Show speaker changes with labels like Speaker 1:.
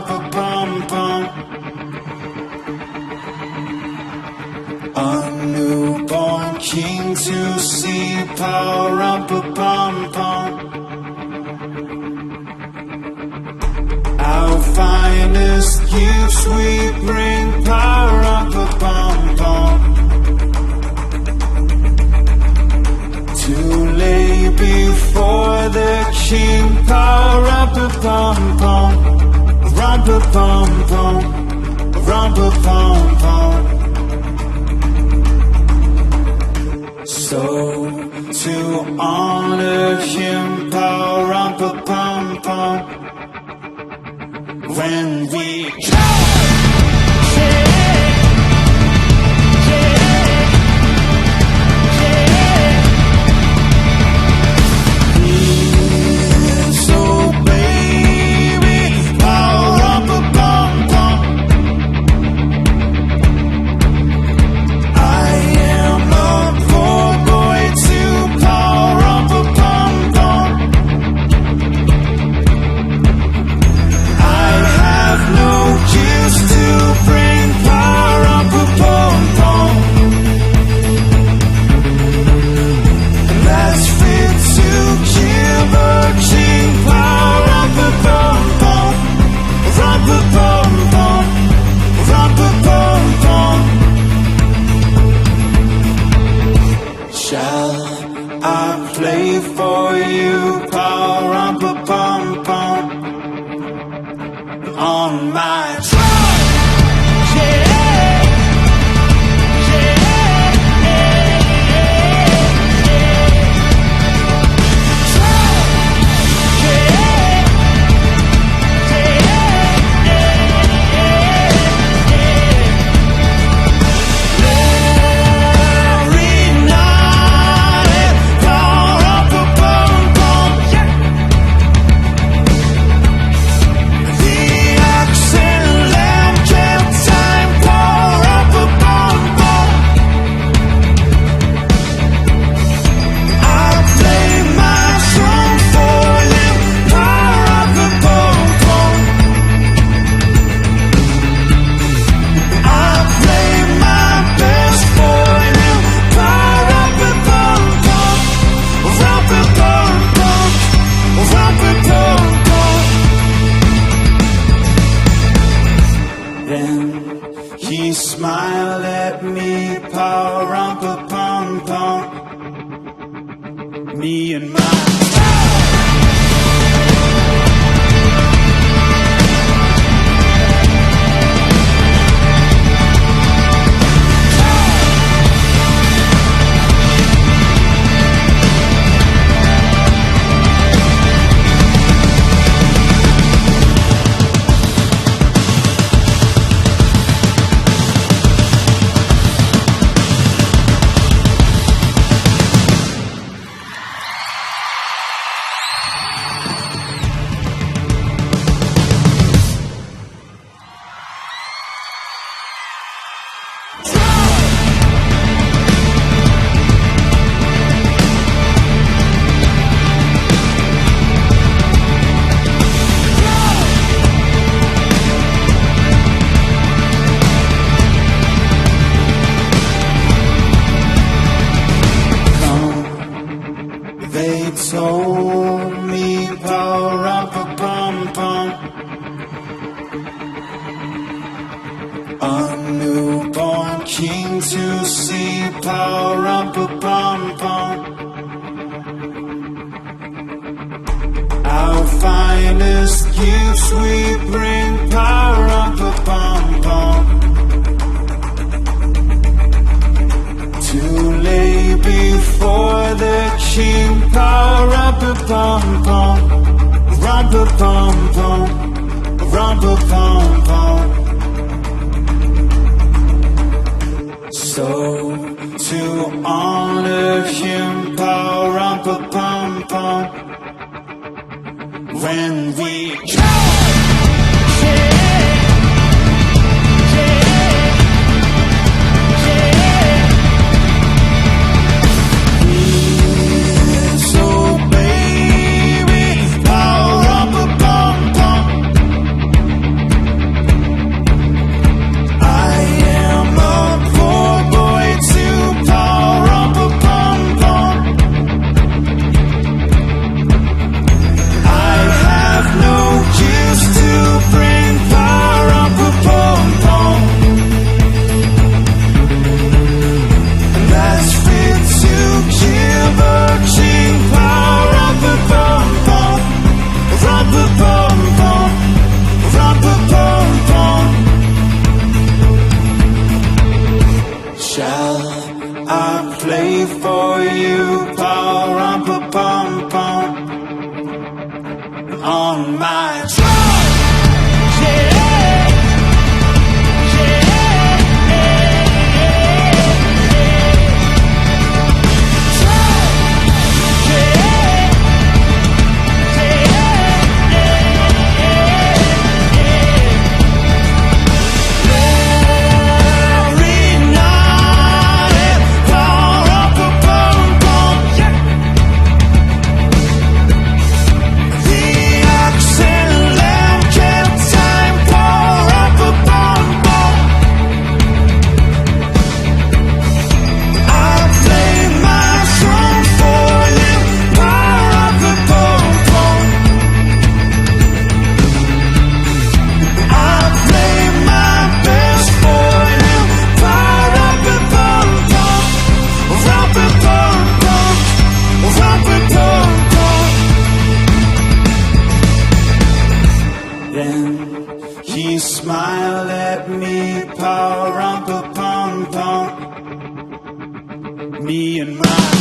Speaker 1: Rum-pa-bum-bum. A newborn king to see power. Rum-pa-bum-bum. Our finest gifts we bring power. Rum-pa-bum-bum. To lay before the king power. Rum-pa-bum-bum. Rum-pa-bum-bum. Rum-pa-bum-bum. So to honor him power. Rum-pa-bum-bum. When we smile at me, power. Rum-pa-bum-bum. Me and my told me power. Rum-pa-bum-bum. A newborn king to see power. Rum-pa-bum-bum. Our finest gifts we bring power. Rum-pa-bum-bum. To lay before the king power. Rum-pa-bum-bum. Rum-pa-bum-bum. Rum-pa-bum-bum. So to honor him power. Rum-pa-bum-bum. When we He smiled at me, pa-rum-pa-pum-pum. Me and my